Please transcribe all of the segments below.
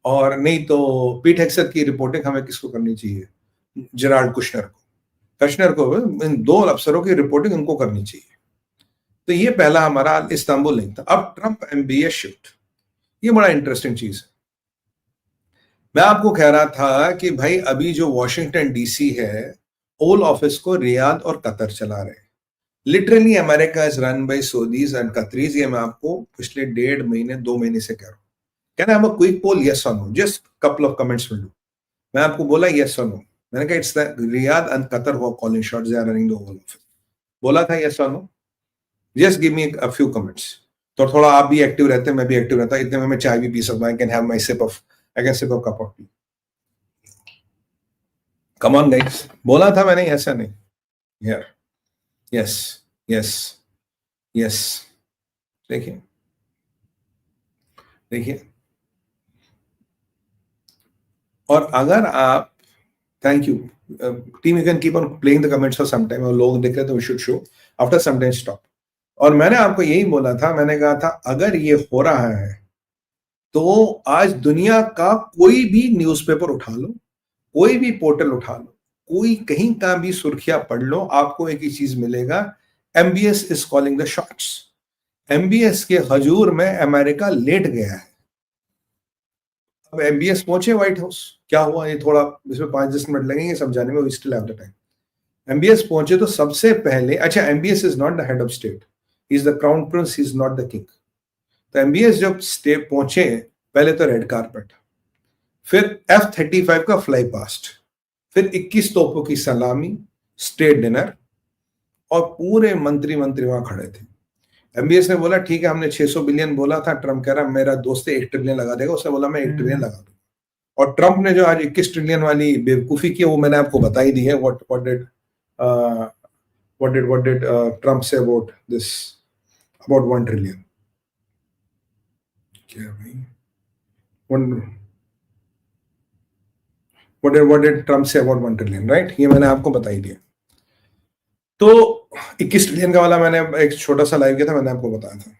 और नहीं तो पीट हेक्सेट की रिपोर्टिंग हमें किसको करनी चाहिए? जेराल्ड कुशनर को इन 2 अफसरों की रिपोर्टिंग उनको करनी चाहिए। तो ये पहला हमारा इस्तांबुल नहीं था। अब ट्रंप एमबीए शिफ्ट, ये बड़ा इंटरेस्टिंग चीज है। मैं आपको कह रहा था कि भाई अभी जो वॉशिंगटन डीसी है, ओवल ऑफिस को रियाद और कतर चला रहे हैं। Literally America is run by Saudis and Qataris. ये मैं आपको पिछले 1.5 महीने 2 महीने से कह रहा हूं। Can I have a quick poll, yes और no? Just couple of comments will do. मैं आपको बोला यस और नो, मैंने कहा it's the Riyadh and Qatar who are calling shots, they are running the Oval Office. बोला था yes और no? Just give me a few comments. तो थोड़ा आप भी एक्टिव रहते हैं, मैं भी एक्टिव रहता, इतने में मैं चाय भी पी सकता हूं। I can have my sip of, I can sip of cup of tea. Come on guys, बोला था मैंने, ऐसा नहीं। Here, yes, yes, yes. देखिए, देखिए। और अगर आप, thank you team, you can keep on playing the comments for some time. और लोग देख रहे तो we should show after some time stop. और मैंने आपको यही बोला था, मैंने कहा था अगर ये हो रहा है तो आज दुनिया का कोई भी न्यूज़पेपर उठा लो, कोई भी पोर्टल उठा लो, कोई कहीं का भी सुर्खियां पढ़ लो, आपको एक ही चीज मिलेगा, MBS is calling the shots. MBS के हजूर में अमेरिका लेट गया है। अब एमबीएस पहुंचे व्हाइट हाउस, क्या हुआ ये थोड़ा इसमें 5-10 मिनट लगेंगे समझाने में, we still have the time. MBS पहुंचे तो सबसे पहले, अच्छा MBS is not the head of state, he is the crown prince, he is not the king. तो एमबीएस जब स्टेट पहुंचे, पहले तो रेड कारपेट, फिर F-35 का फ्लाई पास्ट, फिर 21 तोपों की सलामी, स्टेट डिनर, और पूरे मंत्री वहां खड़े थे। एमबीएस ने बोला ठीक है, हमने 600 बिलियन बोला था, ट्रम्प कह रहा मेरा दोस्त 1 ट्रिलियन लगा देगा। उसने बोला मैं 1 ट्रिलियन लगा दूंगा। और ट्रम्प ने जो आज 21 ट्रिलियन वाली बेवकूफी की, वो मैंने आपको बता ही दी है। what did Trump say about this, about 1 trillion? क्या भाई, what did Trump say about 1 trillion, right? ये मैंने आपको बता ही दिया। तो 21 ट्रिलियन का वाला मैंने एक छोटा सा लाइव किया था, मैंने आपको बताया था।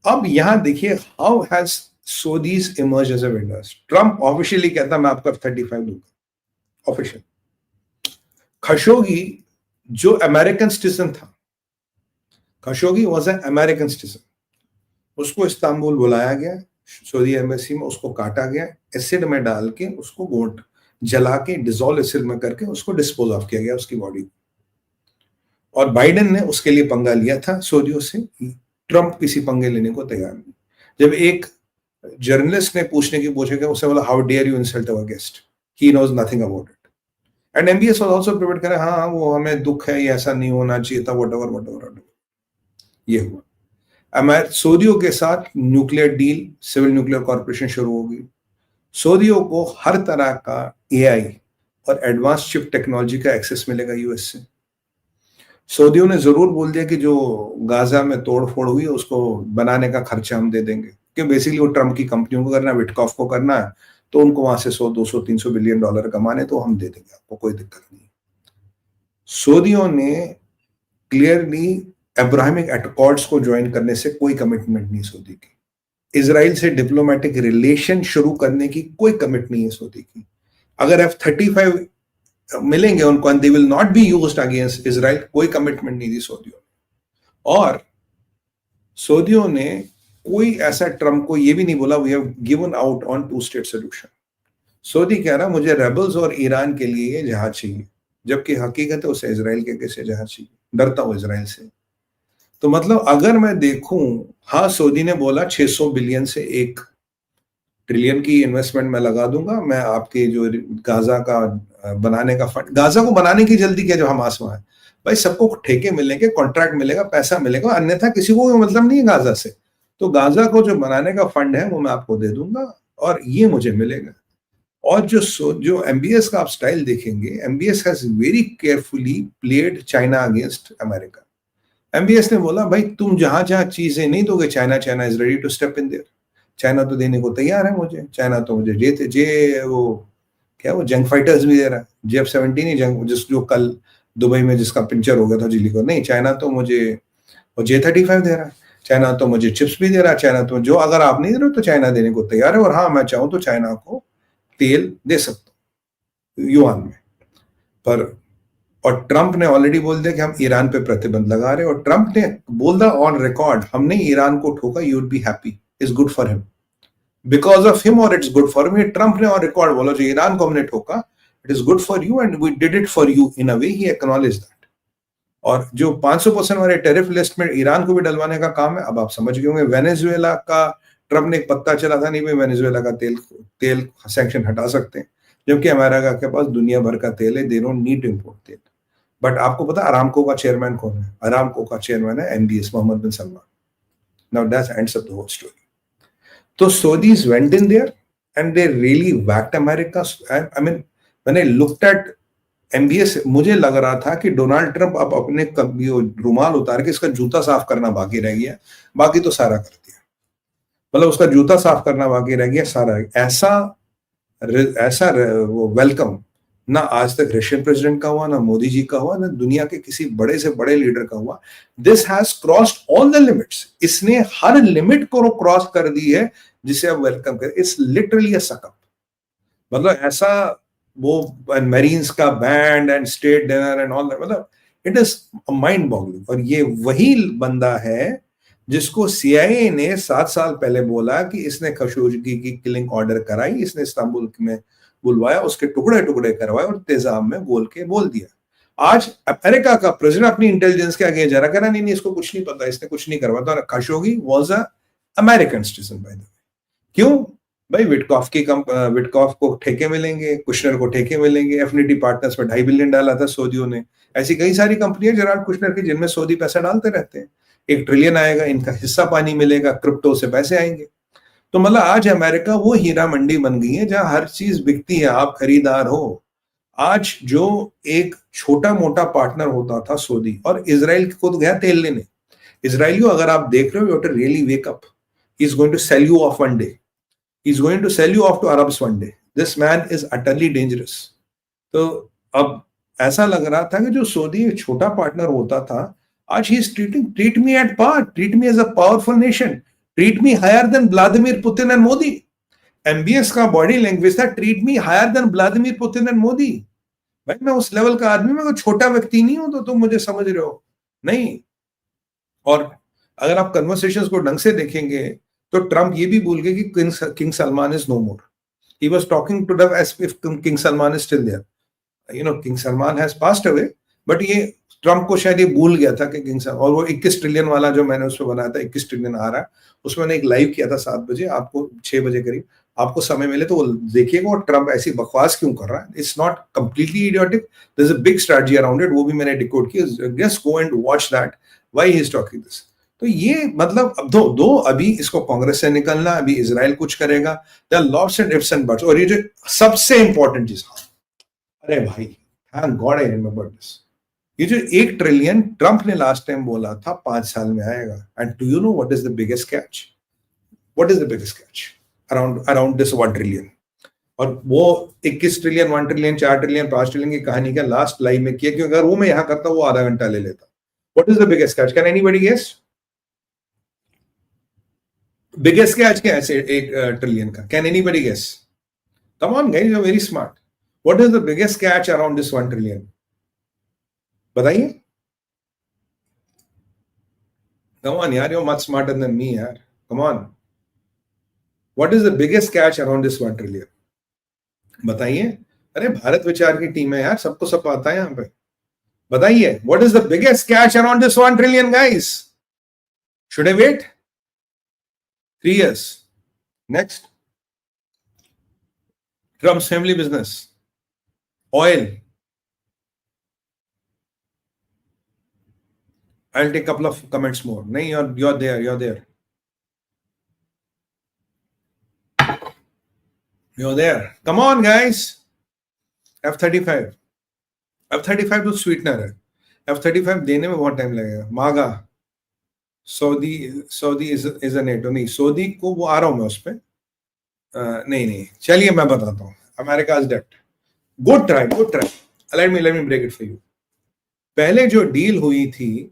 अब यहां देखिए, how has Saudis emerge as a winners. Trump officially कहता मैं आपको F-35 दूंगा, ऑफिशियल। खशोगी जो अमेरिकन सिटीजन था, Khashoggi was an American citizen, उसको इस्तांबुल बुलाया गया, सऊदी एम्बेसी में उसको काटा गया, एसिड में डाल के उसको गोट जला के, डिजोल्व एसिड में करके उसको डिस्पोज ऑफ किया गया, उसकी बॉडी। और बाइडेन ने उसके लिए पंगा लिया था सऊदियों से। ट्रंप किसी पंगे लेने को तैयार नहीं। जब एक जर्नलिस्ट ने पूछने की पूछा, उसने बोला how dare you insult our guest, he knows nothing about it. And MBS was also prepared करे, हाँ वो हमें दुख है, ये ऐसा नहीं होना चाहिए था, व्हाटएवर। ये हुआ। सऊदियों के साथ nuclear deal, civil nuclear corporation शुरू होगी। सऊदियों को हर तरह का एआई और एडवांस चिप टेक्नोलॉजी का एक्सेस मिलेगा यूएस से। सऊदियों ने जरूर बोल दिया कि जो गाजा में तोड़ फोड़ हुई है उसको बनाने का खर्चा हम दे देंगे, क्योंकि बेसिकली वो ट्रम्प की कंपनियों को करना है, विटकॉफ को करना है, तो उनको वहां से 100-200-300 बिलियन डॉलर कमाने, तो हम दे देंगे, आपको कोई दिक्कत नहीं। सऊदियों ने क्लियरली अब्राहमिक अकॉर्ड्स को ज्वाइन करने से कोई कमिटमेंट नहीं सऊदी की। इजराइल से डिप्लोमेटिक रिलेशन शुरू करने की कोई कमिट नहीं है सऊदी की। अगर F-35 मिलेंगे उनको, and they will not be used against Israel, कोई कमिटमेंट नहीं दी सऊदियों ने। और सऊदियों ने कोई ऐसा ट्रम्प को ये भी नहीं बोला we have given out on 2 state solution. Saudi कह रहा मुझे रेबल्स और ईरान के लिए ये जहाज चाहिए, जबकि हकीकत है उसे इजराइल के कैसे जहाज चाहिए, डरता हूं इजराइल से। तो मतलब अगर मैं देखूं, हाँ सऊदी ने बोला 600 बिलियन से 1 ट्रिलियन की इन्वेस्टमेंट मैं लगा दूंगा, मैं आपके जो गाजा का बनाने का फंड, गाजा को बनाने की जल्दी क्या जो हमास वहां है, भाई सबको ठेके मिलेंगे, कॉन्ट्रैक्ट मिलेगा, पैसा मिलेगा, अन्यथा किसी को मतलब नहीं है गाजा से। तो गाजा को जो बनाने का फंड है वो मैं आपको दे दूंगा और ये मुझे मिलेगा। और जो एमबीएस का आप स्टाइल देखेंगे, MBS has very carefully played China against America. MBS ने बोला भाई तुम जहां जहां चीजें नहीं दोगे, China is ready to step in there. China तो देने को तैयार है मुझे, चाइना तो मुझे वो क्या वो जंग फाइटर्स भी दे रहा है, JF-17 ही जंग, जो कल दुबई में जिसका पिंचर हो गया था जिली को, नहीं चाइना तो मुझे वो J-35 दे रहा है। चाइना तो मुझे चिप्स भी दे रहा है, चाइना तो जो अगर आप नहीं दे रहे हो तो चाइना देने को तैयार है, और हाँ मैं चाहूं तो चाइना को तेल दे सकता हूं युआन में। पर और ट्रंप ने ऑलरेडी बोल दिया कि हम ईरान पे प्रतिबंध लगा रहे हैं, और ट्रंप ने बोल दिया ऑन रिकॉर्ड, हमने ईरान को ठोका, you would be happy, is good for him, because of him और it's good for me. Trump ने ऑन रिकॉर्ड बोला जो ईरान को हमने ठोका, it is good for you and we did it for you, in a way he acknowledge that. और जो 500% वाले टेरिफ लिस्ट में ईरान को भी डलवाने का काम है, अब आप समझ गए होंगे। वेनेजुएला का ट्रंप ने एक पत्ता चला था, नहीं भाई वेनेजुएला का तेल सैंक्शन हटा सकते हैं, जबकि अमेरिका के पास दुनिया भर का तेल है, दे डोंट नीड इम्पोर्ट तेल। बट आपको पता अरामको का चेयरमैन कौन है? अरामको का चेयरमैन है MBS, Mohammed bin Salman. Now that's ends up the whole story. तो Saudis went in there and they really whacked America. I mean, when I looked at MBS, मुझे लग रहा था कि डोनाल्ड ट्रंप अब अपने रुमाल उतार के इसका जूता साफ करना बाकी रह गया, बाकी तो सारा कर दिया। मतलब उसका जूता साफ करना बाकी रह गया, सारा ऐसा वो वेलकम ना आज तक रशियन प्रेसिडेंट का हुआ, ना मोदी जी का हुआ, ना दुनिया के किसी बड़े से बड़े लीडर का हुआ। This has crossed all the limits, इसने हर लिमिट को क्रॉस कर दी है जिसे अब वेलकम कर। It's literally a suck up. मतलब ऐसा वो मरीन्स का band and state dinner and all that, मतलब इट इज माइंड बॉगलिंग। और ये वही बंदा है जिसको सीआईए ने 7 साल पहले बोला कि इसने खशोगी की किलिंग ऑर्डर कराई, इसने इस्तांबुल में बुलवाया, उसके टुकड़े टुकड़े करवाए और तेजाब में बोल दिया। आज अमेरिका का प्रेसिडेंट अपनी इंटेलिजेंस के आगे जा रहा, कह रहा नहीं इसको कुछ नहीं पता, इसने कुछ नहीं करवाया। तो Khashoggi was a American citizen by the way. क्यों भाई? विटकॉफ को ठेके मिलेंगे, कुशनर को ठेके मिलेंगे, एफिनिटी पार्टनर्स में $2.5 बिलियन डाला था सऊदियों ने। ऐसी कई सारी कंपनियां जेराल्ड कुशनर की जिनमें सऊदी पैसा डालते रहते हैं। $1 ट्रिलियन आएगा, इनका हिस्सा पानी मिलेगा, क्रिप्टो से पैसे आएंगे। तो मतलब आज अमेरिका वो हीरा मंडी बन गई है जहां हर चीज बिकती है, आप खरीदार हो। आज जो एक छोटा मोटा पार्टनर होता था सऊदी, और इजराइल को तो गया तेल लेने। इजराइलियों अगर आप देख रहे हो, you have to really wake up. He is going to sell you off one day, he is going to sell you off to Arabs one day. This man is utterly dangerous. तो अब ऐसा लग रहा था कि जो Saudi एक छोटा पार्टनर होता था, आज he is treat me at par, treat me as a powerful nation, treat me higher than Vladimir Putin and Modi. MBS का बॉडी लैंग्वेज था, treat me higher than Vladimir Putin and Modi. भाई मैं उस लेवल का आदमी, मैं कोई छोटा व्यक्ति नहीं हूं, तो तुम मुझे समझ रहे हो नहीं। और अगर आप कन्वर्सेशंस को ढंग से देखेंगे तो ट्रंप ये भी भूल गए कि king Salman is no more. He was talking to them as if king Salman is still there. You know king Salman has passed away, but ये ट्रंप को शायद ये भूल गया था कि किंग सलमान। और वो 21 ट्रिलियन वाला जो मैंने उसमें बनाया था, 21 ट्रिलियन आ रहा है, उसमें मैंने एक लाइव किया था 7 बजे, आपको 6 बजे करीब आपको समय मिले तो वो देखिएगा। और ट्रंप ऐसी बकवास क्यों कर रहा है? It's not completely idiotic, there is a big strategy around it, वो भी मैंने डिकोड की। Just go and watch that, why he is talking this. तो ये मतलब अब दो अभी इसको कांग्रेस से निकलना, अभी इजराइल कुछ करेगा, there are lots and ifs and buts. और ये जो सबसे इंपॉर्टेंट चीज, अरे भाई thank God I remember this, ये जो 1 ट्रिलियन ट्रंप ने लास्ट टाइम बोला था 5 साल में आएगा, and do you know what is the biggest catch? What is the biggest catch around this 1 trillion? और वो 21 ट्रिलियन, 1 ट्रिलियन, 4 ट्रिलियन, 5 ट्रिलियन की कहानी का लास्ट लाइव में किया, क्योंकि अगर वो मैं यहां करता वो आधा घंटा ले लेता। What is the biggest catch? Can anybody guess? Biggest catch क्या है 1 ट्रिलियन का? Can anybody guess? Come on guys, you are very smart. What is the biggest catch around this 1 trillion? बताइए। Come on, yaar, you're much smarter than me, yaar. Come on. What is the biggest catch around this 1 trillion? बताइए। अरे भारत विचार की team है यार, सबको सब आता है यहाँ पे। बताइए, what is the biggest catch around this 1 trillion, guys? Should I wait? 3 years. Next. Trump's family business. Oil. I'll take a couple of comments more. No, you're there. You're there. You're there. Come on, guys. F-35. F-35 तो sweetener है। F-35 देने में बहुत time लगेगा। मागा Saudi is a NATO नहीं, Saudi को वो आ रहा हूं मैं उस पर। नहीं चलिए मैं बताता हूँ। America is debt. Good try. Let me break it for you. पहले जो डील हुई थी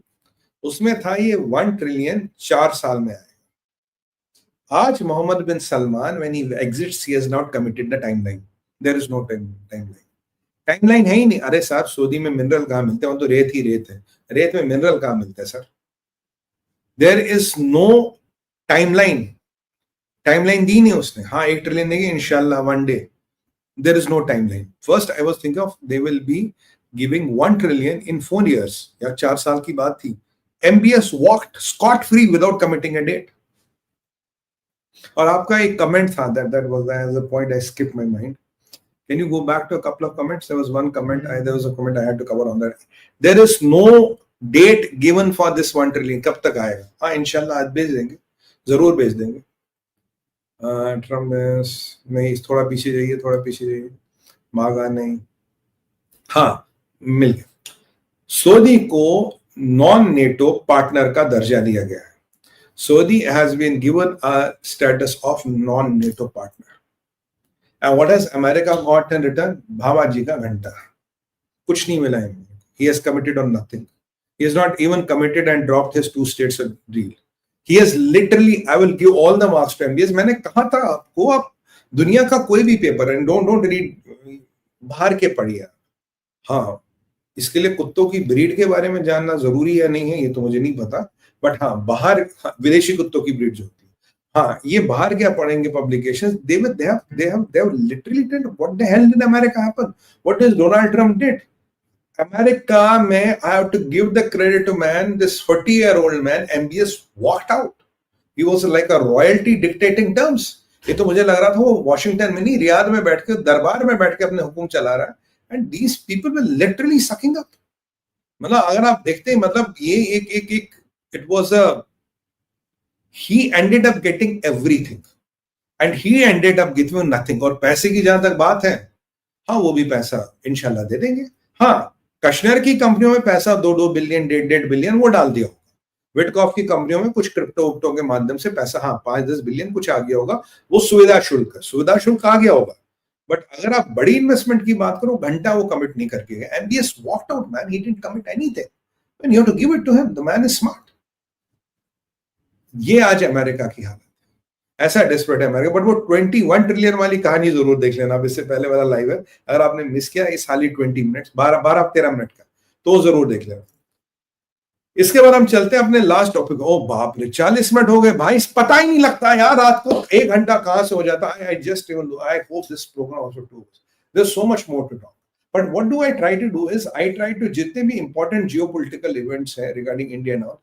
उसमें था ये 1 ट्रिलियन 4 साल में आएगा। आज Mohammed bin Salman when he exits he has not committed the timeline, there is no timeline, timeline है ही नहीं। अरे साहब सऊदी में मिनरल कहाँ मिलते हैं, वो तो रेत ही रेत है, रेत में मिनरल कहाँ मिलता है sir? There is no timeline, timeline दी नहीं उसने। हाँ 1 ट्रिलियन देंगे इंशाल्लाह one day, there is no timeline. First I was thinking of they will be giving 1 trillion in 4 years, या 4 साल की बात थी। MBS walked scot free without committing a date. और आपका एक कमेंट था that was as a point I skipped my mind. Can you go back to a couple of comments? There was one comment, there was a comment I had to cover on that. There is no date given for this 1 trillion. कब तक आएगा? हाँ इंशाल्लाह आज भेज देंगे, जरूर भेज देंगे। ट्रम्प नहीं, थोड़ा पीछे जाइए, थोड़ा पीछे जाइए, मांगा नहीं, हाँ मिल गया। सऊदी को नॉन नेटो पार्टनर का दर्जा दिया गया है। Saudi has been given a status of non-NATO partner. And what has America got in return? भावा जी का घंटा, कुछ नहीं मिला है। He has committed on nothing. He has not even committed and dropped his 2 states deal. He has literally, I will give all the marks to MBS. मैंने कहा था आपको, आप दुनिया का कोई भी पेपर एंड डोंट रीड, बाहर के पढ़िए। हाँ इसके लिए कुत्तों की ब्रीड के बारे में जानना जरूरी है नहीं है ये तो मुझे नहीं पता, बट हाँ बाहर विदेशी कुत्तों की ब्रीड जो होती है, हाँ ये बाहर क्या पढ़ेंगे publications, they have literally told what the hell did America happen, what does Donald Trump did? America में I have to give the credit to man, this 40-year-old man MBS walked out. He was like a royalty dictating terms. ये तो मुझे लग रहा था वो Washington में नहीं, रियाद में बैठ के, दरबार में बैठ के अपने हुक्म चला रहा है। And these people were literally sucking up. मतलब अगर आप देखते हैं, मतलब ये एक it was a, he ended up getting everything and he ended up giving nothing. और पैसे की जहां तक बात है, हाँ वो भी पैसा इंशाल्लाह दे देंगे। हाँ कश्मीर की कंपनियों में पैसा 2-2 बिलियन 1.5 बिलियन वो डाल दिया होगा। विटकॉफ की कंपनियों में कुछ क्रिप्टो विप्टो के माध्यम से पैसा, हाँ 5-10 बिलियन कुछ आ गया होगा, वो सुविधा शुल्क आ गया होगा। बट अगर आप बड़ी इन्वेस्टमेंट की बात करो, घंटा वो कमिट नहीं करके गए। MBS walked out man, he didn't commit anything and you have to give it to him, the man is smart. ये आज अमेरिका की हालत है, ऐसा डेस्परेट है अमेरिका। बट वो 21 ट्रिलियन वाली कहानी जरूर देख लेना, अब इससे पहले वाला लाइव है, अगर आपने मिस किया इस हाली 20 मिनट्स 12-13 मिनट का, तो जरूर देख लेना। इसके बाद हम चलते हैं अपने लास्ट टॉपिक। ओ बाप रे 40 मिनट हो गए भाई, पता ही नहीं लगता यार, रात को 1 घंटा कहां से हो जाता है। I hope this programme also to, there is so much more to talk. But what do I try to do is, I try to, जितने भी इंपॉर्टेंट जियोपॉलिटिकल इवेंट्स है रिगार्डिंग इंडिया नाउ,